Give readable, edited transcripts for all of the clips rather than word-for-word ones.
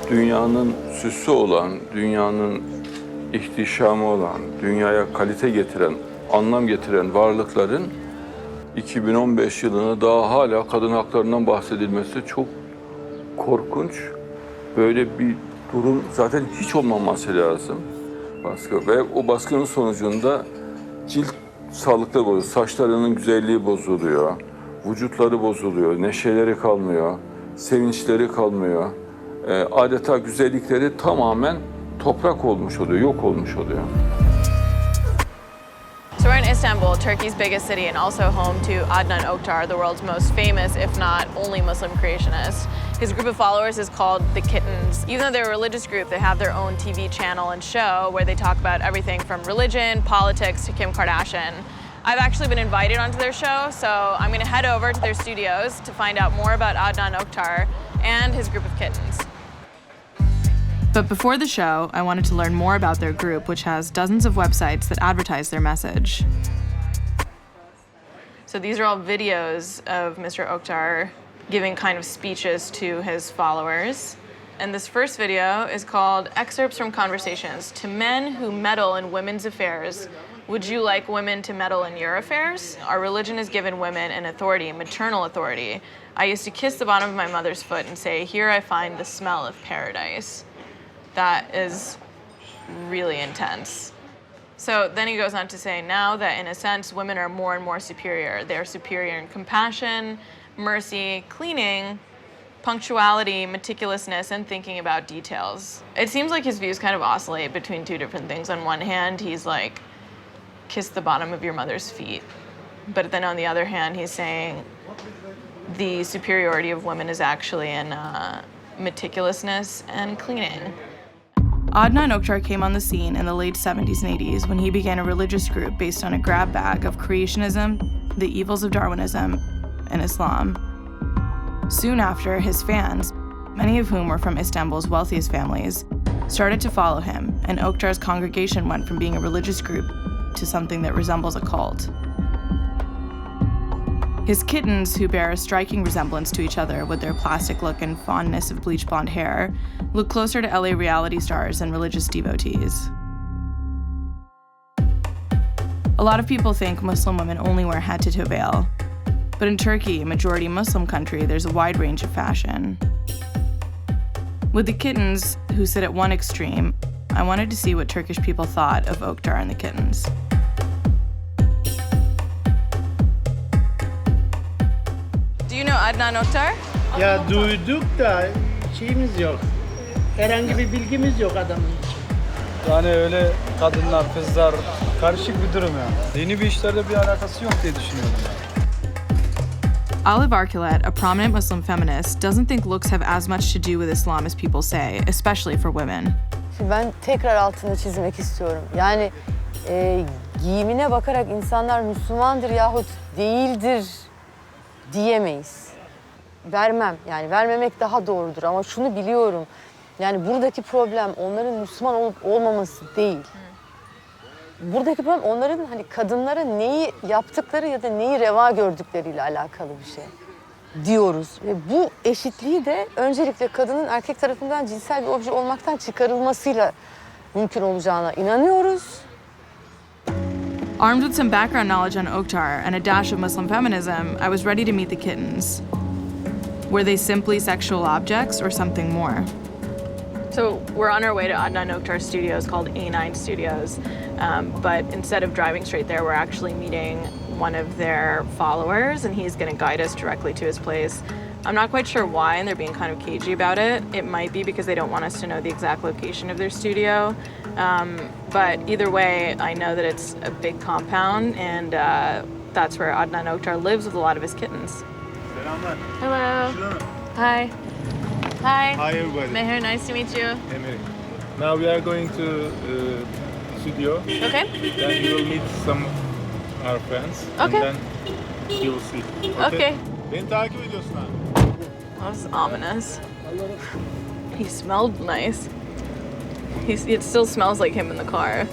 dünyanın süsü olan, dünyanın ihtişamı olan, dünyaya kalite getiren, anlam getiren varlıkların 2015 yılına daha hala kadın haklarından bahsedilmesi çok korkunç. Böyle bir durum zaten hiç olmaması lazım. Baskı ve o baskının sonucunda cilt sağlıkları bozuluyor, saçlarının güzelliği bozuluyor, vücutları bozuluyor, neşeleri kalmıyor, sevinçleri kalmıyor. Adeta güzellikleri tamamen toprak olmuş oluyor, yok olmuş oluyor. So we're in Istanbul, Turkey's biggest city and also home to Adnan Oktar, the world's most famous, if not only Muslim creationist. His group of followers is called the Kittens. Even though they're a religious group, they have their own TV channel and show where they talk about everything from religion, politics to Kim Kardashian. I've actually been invited onto their show, so I'm gonna head over to their studios to find out more about Adnan Oktar and his group of kittens. But before the show, I wanted to learn more about their group, which has dozens of websites that advertise their message. So these are all videos of Mr. Oktar giving kind of speeches to his followers. And this first video is called Excerpts from Conversations. To men who meddle in women's affairs, would you like women to meddle in your affairs? Our religion has given women an authority, maternal authority. I used to kiss the bottom of my mother's foot and say, here I find the smell of paradise. That is really intense. So then he goes on to say, now that in a sense women are more and more superior. They're superior in compassion, mercy, cleaning, punctuality, meticulousness, and thinking about details. It seems like his views kind of oscillate between two different things. On one hand, he's like, kiss the bottom of your mother's feet. But then on the other hand, he's saying the superiority of women is actually in meticulousness and cleaning. Adnan Oktar came on the scene in the late 70s and 80s when he began a religious group based on a grab bag of creationism, the evils of Darwinism, and Islam. Soon after, his fans, many of whom were from Istanbul's wealthiest families, started to follow him, and Oktar's congregation went from being a religious group to something that resembles a cult. His kittens, who bear a striking resemblance to each other with their plastic look and fondness of bleach blonde hair, look closer to LA reality stars than religious devotees. A lot of people think Muslim women only wear head to toe veil, but in Turkey, a majority Muslim country, there's a wide range of fashion. With the kittens, who sit at one extreme, I wanted to see what Turkish people thought of Oktar and the kittens. Do you know Adnan Oktar? Ya duyduk da şeyimiz yok. Herhangi bir bilgimiz yok adamın için. Yani öyle kadınlar, kızlar karışık bir durum yani. Dini bir işlerde bir alakası yok diye düşünüyorum. Olive Arculet, a prominent Muslim feminist, doesn't think looks have as much to do with Islam as people say, especially for women. Şimdi ben tekrar altını çizmek istiyorum. Yani giyimine bakarak insanlar Müslümandır yahut değildir diyemeyiz. Vermem, yani vermemek daha doğrudur ama şunu biliyorum. Yani buradaki problem onların Müslüman olup olmaması değil. Buradaki problem onların hani kadınlara neyi yaptıkları ya da neyi reva gördükleriyle alakalı bir şey diyoruz. Ve bu eşitliği de öncelikle kadının erkek tarafından cinsel bir obje olmaktan çıkarılmasıyla mümkün olacağına inanıyoruz. Armed with some background knowledge on Oktar and a dash of Muslim feminism, I was ready to meet the kittens. Were they simply sexual objects or something more? So we're on our way to Adnan Oktar's studios called A9 Studios, but instead of driving straight there, we're actually meeting one of their followers, and he's going to guide us directly to his place. I'm not quite sure why, and they're being kind of cagey about it. It might be because they don't want us to know the exact location of their studio, but either way, I know that it's a big compound, and that's where Adnan Oktar lives with a lot of his kittens. Hello. Hi. Hi. Hi everybody. Meher, nice to meet you. Emre. Now we are going to studio. Okay. Then you will meet some our friends. Okay. And then you will see. Okay. Beni takip ediyorsun ha. That was ominous. He smelled nice. It still smells like him in the car.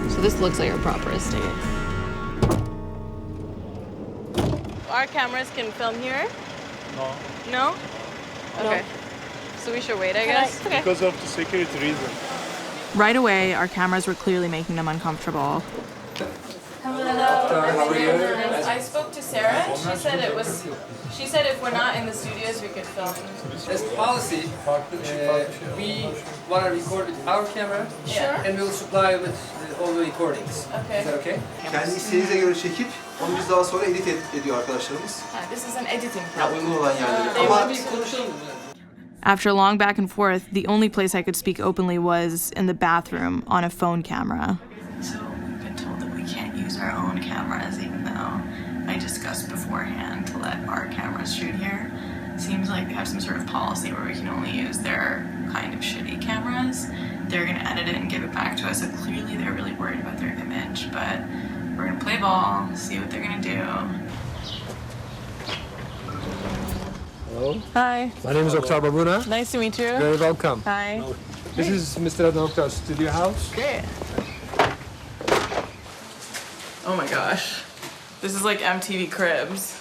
So this looks like our proper estate. Our cameras can film here? No. No? Okay. So we should wait, I guess. Okay. Because of the security reason. Right away, our cameras were clearly making them uncomfortable. I spoke to Sarah. She said if we're not in the studios, we could film. As policy, we want to record with our camera, and we'll supply with all the recordings. Okay. Is that okay? Kendi isteğinize göre çekip onu biz daha sonra edit ediyor arkadaşlarımız. This is an editing Ya problem. uygun olan yerleri. Ama After a long back and forth, the only place I could speak openly was in the bathroom on a phone camera. So we've been told that we can't use our own cameras, even though I discussed beforehand to let our cameras shoot here. Seems like they have some sort of policy where we can only use their kind of shitty cameras. They're gonna edit it and give it back to us, so clearly they're really worried about their image, but we're gonna play ball, see what they're gonna do. Hello, Hi. my name is Oktar Babuna. Nice to meet you. Very welcome. Hi. This is Mr. Adnan Oktar's studio house. Great. Oh my gosh. This is like MTV Cribs.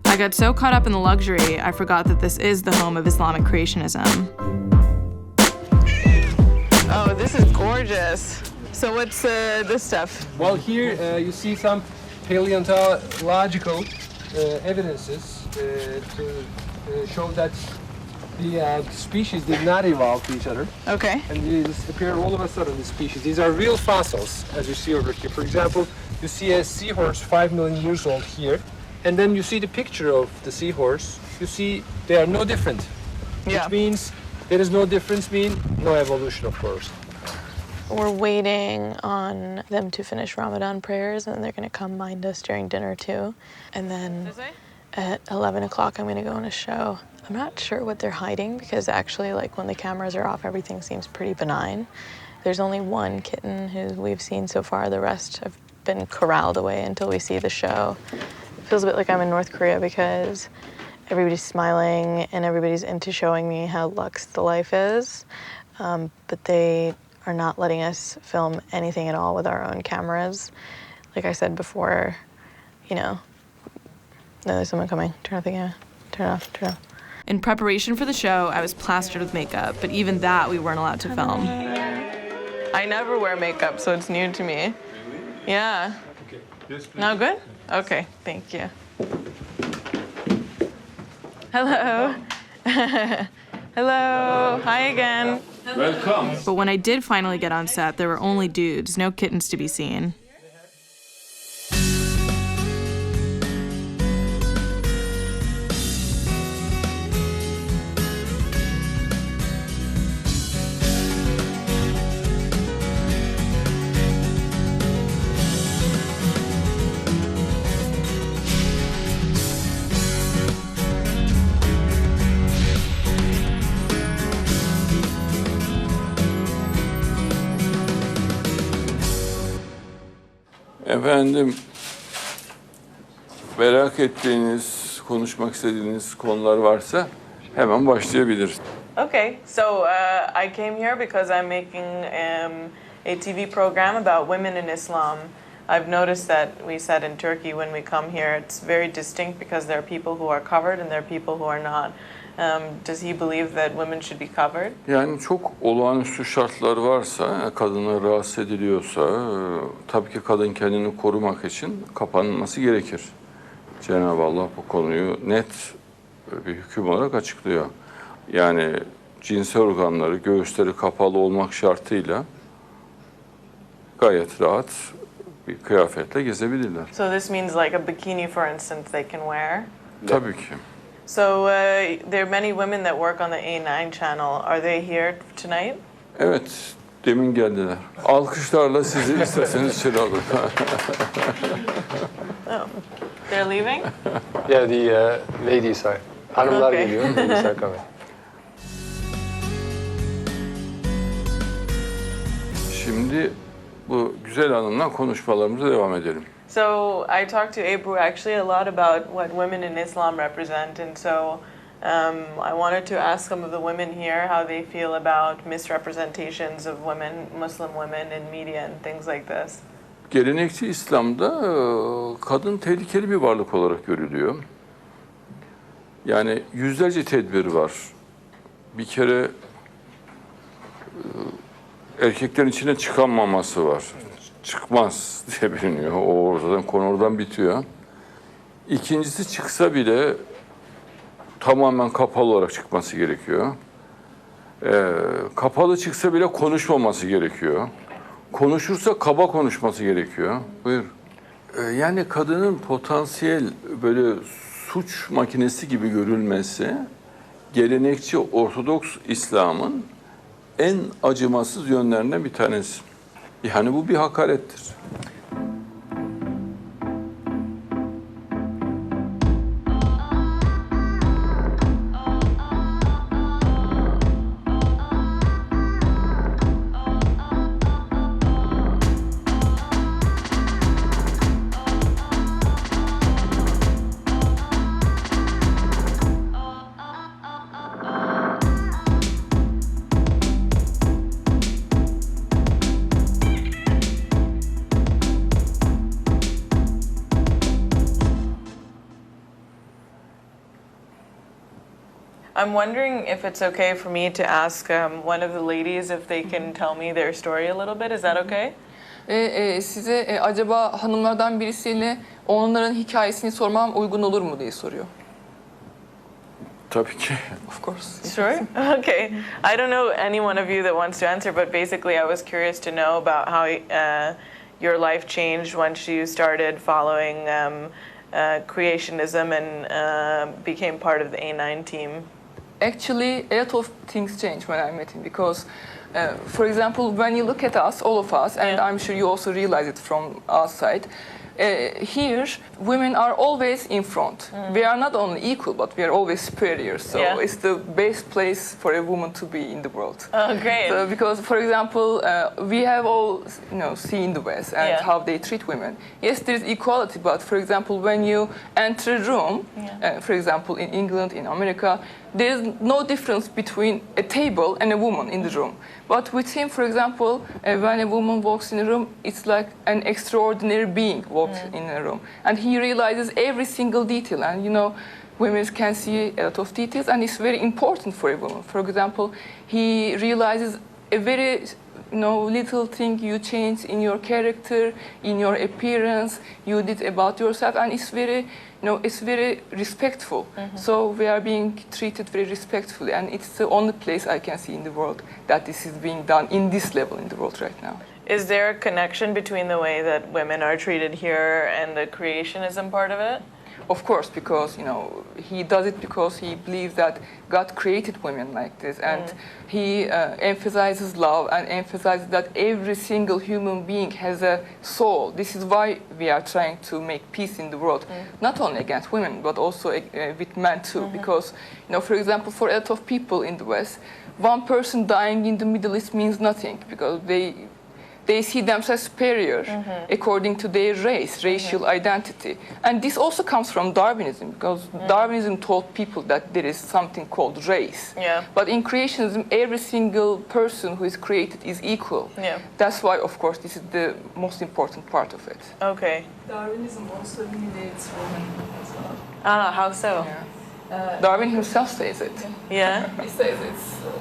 I got so caught up in the luxury, I forgot that this is the home of Islamic creationism. Oh, this is gorgeous. So what's this stuff? Well, here you see some paleontological evidences to show that the species did not evolve to each other, Okay. and these appear all of a sudden. The species, these are real fossils, as you see over here. For example, you see a seahorse 5 million years old here, and then you see the picture of the seahorse. You see they are no different, Yeah. which means there is no difference, mean no evolution, of course. We're waiting on them to finish Ramadan prayers, and they're gonna come mind us during dinner too. And then at 11 o'clock, I'm gonna go on a show. I'm not sure what they're hiding because actually, like when the cameras are off, everything seems pretty benign. There's only one kitten who we've seen so far. The rest have been corralled away until we see the show. It feels a bit like I'm in North Korea because everybody's smiling and everybody's into showing me how luxe the life is, but they are not letting us film anything at all with our own cameras. Like I said before, you know, no, there's someone coming. Turn off the camera. Turn it off, turn it off. In preparation for the show, I was plastered with makeup, but even that we weren't allowed to film. I never wear makeup, so it's new to me. Yeah. Okay. Yes, please. No good? Okay, thank you. Hello. Hello. Hi again. Welcome. But when I did finally get on set, there were only dudes, no kittens to be seen. Efendim, merak ettiğiniz, konuşmak istediğiniz konular varsa hemen başlayabiliriz. Okay, so I came here because I'm making a TV program about women in Islam. I've noticed that we said in Turkey when we come here, it's very distinct because there are people who are covered and there are people who are not. Does he believe that women should be covered? Yani çok olağanüstü şartlar varsa, kadına rahatsız ediliyorsa, tabii ki kadın kendini korumak için kapanması gerekir. Cenab-ı Allah bu konuyu net bir hüküm olarak açıklıyor. Yani cinsel organları, göğüsleri kapalı olmak şartıyla gayet rahat bir kıyafetle gezebilirler. So this means like a bikini, for instance, they can wear? Tabii ki. So there are many women that work on the A9 channel. Are they here tonight? Evet, demin geldiler. Alkışlarla sizi isterseniz içeri alın. Oh, they're leaving? Yeah, the ladies are. Hanımlar Okay. geliyor, ladies are coming. Şimdi bu güzel hanımla konuşmalarımıza devam edelim. So I talked to Ebru actually a lot about what women in Islam represent, and so I wanted to ask some of the women here how they feel about misrepresentations of women, Muslim women in media and things like this. Gelenekçi İslam'da kadın tehlikeli bir varlık olarak görülüyor. Yani yüzlerce tedbir var. Bir kere erkeklerin içine çıkanmaması var. Çıkmaz diye biliniyor. O oradan, konu oradan bitiyor. İkincisi çıksa bile tamamen kapalı olarak çıkması gerekiyor. Kapalı çıksa bile konuşmaması gerekiyor. Konuşursa kaba konuşması gerekiyor. Buyur. Yani kadının potansiyel böyle suç makinesi gibi görülmesi gelenekçi Ortodoks İslam'ın en acımasız yönlerinden bir tanesi. Yani bu bir hakarettir. I'm wondering if it's okay for me to ask one of the ladies if they can tell me their story a little bit. Is that okay? Size acaba hanımlardan birisiyle onların hikayesini sormam uygun olur mu diye soruyor. Tabii ki. Of course. Sure. Okay. I don't know any one of you that wants to answer, but basically I was curious to know about how your life changed once you started following creationism and became part of the A9 team. Actually, a lot of things changed when I met him because, for example, when you look at us, all of us, and I'm sure you also realize it from outside, here women are always in front. We are not only equal, but we are always superior. So it's the best place for a woman to be in the world. Oh, great! So, because, for example, we have all seen the West and how they treat women. Yes, there is equality, but for example, when you enter a room, for example, in England, in America, there is no difference between a table and a woman in the room. But with him, for example, when a woman walks in a room, it's like an extraordinary being walks in a room. And he realizes every single detail. And, women can see a lot of details, and it's very important for a woman. For example, he realizes a very little thing you change in your character, in your appearance, you did about yourself, and it's very, it's very respectful. So we are being treated very respectfully, and it's the only place I can see in the world that this is being done in this level in the world right now. Is there a connection between the way that women are treated here and the creationism part of it? Of course, because he does it because he believes that God created women like this, and he emphasizes love and emphasizes that every single human being has a soul. This is why we are trying to make peace in the world, not only against women but also with men too. Because for example, for a lot of people in the West, one person dying in the Middle East means nothing because they see themselves superior according to their race, racial identity. And this also comes from Darwinism, because Darwinism told people that there is something called race. But in creationism, every single person who is created is equal. That's why, of course, this is the most important part of it. Okay. Darwinism also humiliates women as well. Ah, how so? Darwin himself says it. Yeah? He says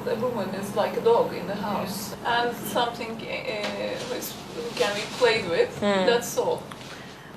the woman is like a dog in the house, and something can be played with, that's all.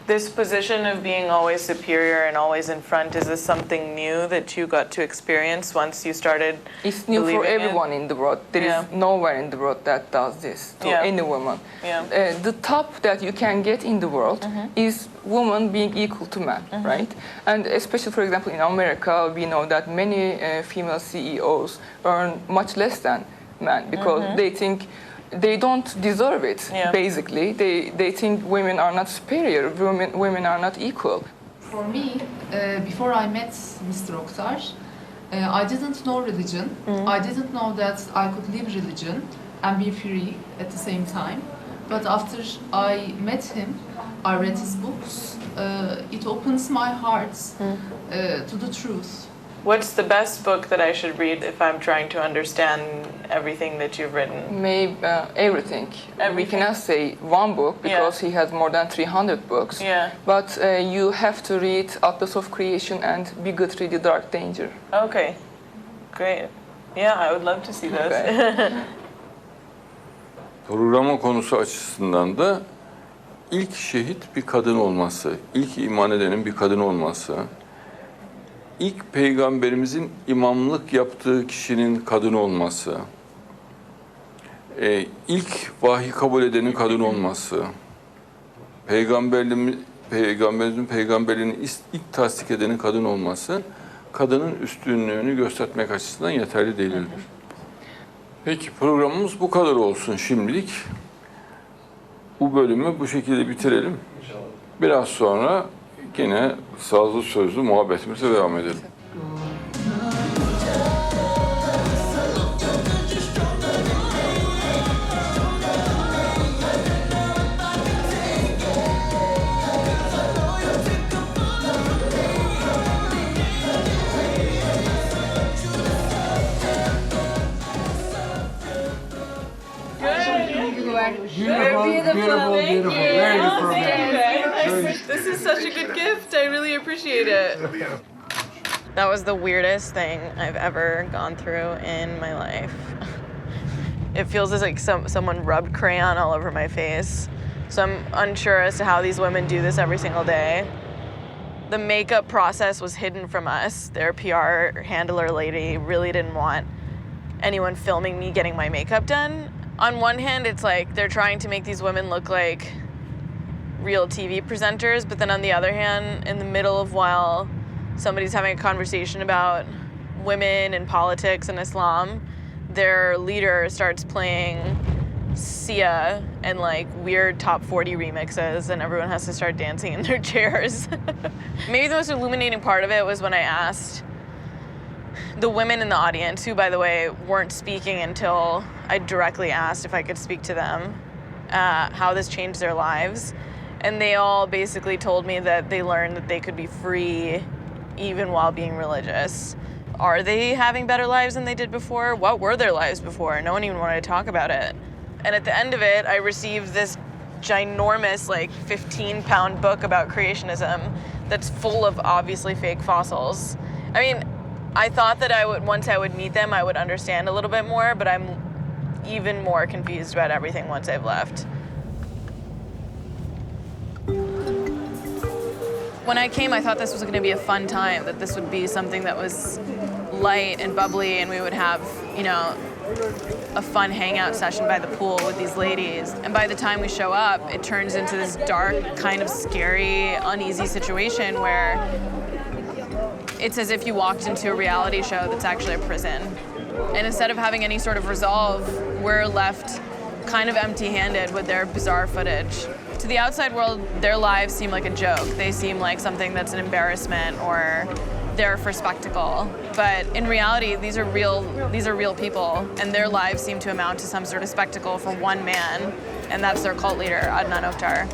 This position of being always superior and always in front, is this something new that you got to experience once you started It's new for everyone in the world. There is nowhere in the world that does this to any woman. The top that you can get in the world is women being equal to men, right? And especially, for example, in America, we know that many female CEOs earn much less than men because they think they don't deserve it, basically. They think women are not superior, women are not equal. For me, before I met Mr. Oktar, I didn't know religion. I didn't know that I could live religion and be free at the same time. But after I met him, I read his books, it opens my heart to the truth. What's the best book that I should read if I'm trying to understand everything that you've written? Maybe everything. We cannot say one book because he has more than 300 books. Yeah. But you have to read Atlas of Creation and Bigotry, The Dark Danger. Okay, great. Yeah, I would love to see those. Okay. Programın konusu açısından da ilk şehit bir kadın olması, ilk iman edenin bir kadın olması, ilk peygamberimizin imamlık yaptığı kişinin kadın olması, ilk vahiy kabul edenin kadın olması, peygamberimizin peygamberliğini ilk tasdik edenin kadın olması, kadının üstünlüğünü göstermek açısından yeterli değildir. Peki programımız bu kadar olsun şimdilik. Bu bölümü bu şekilde bitirelim. Biraz sonra yine sazlı sözlü muhabbetimize devam edelim. Beautiful. Very good program. This is such a good gift. I really appreciate it. That was the weirdest thing I've ever gone through in my life. It feels as like someone rubbed crayon all over my face. So I'm unsure as to how these women do this every single day. The makeup process was hidden from us. Their PR handler lady really didn't want anyone filming me getting my makeup done. On one hand, it's like they're trying to make these women look like real TV presenters, but then on the other hand, in the middle of while somebody's having a conversation about women and politics and Islam, their leader starts playing Sia and like weird top 40 remixes, and everyone has to start dancing in their chairs. Maybe the most illuminating part of it was when I asked the women in the audience, who, by the way, weren't speaking until I directly asked if I could speak to them, how this changed their lives. And they all basically told me that they learned that they could be free even while being religious. Are they having better lives than they did before? What were their lives before? No one even wanted to talk about it. And at the end of it, I received this ginormous, like 15-pound book about creationism that's full of obviously fake fossils. I mean, I thought that once I would meet them, I would understand a little bit more, but I'm even more confused about everything once I've left. When I came, I thought this was going to be a fun time, that this would be something that was light and bubbly, and we would have, you know, a fun hangout session by the pool with these ladies. And by the time we show up, it turns into this dark, kind of scary, uneasy situation where it's as if you walked into a reality show that's actually a prison. And instead of having any sort of resolve, we're left kind of empty-handed with their bizarre footage. To the outside world, their lives seem like a joke. They seem like something that's an embarrassment or there for spectacle. But in reality, these are real people, and their lives seem to amount to some sort of spectacle for one man, and that's their cult leader, Adnan Oktar.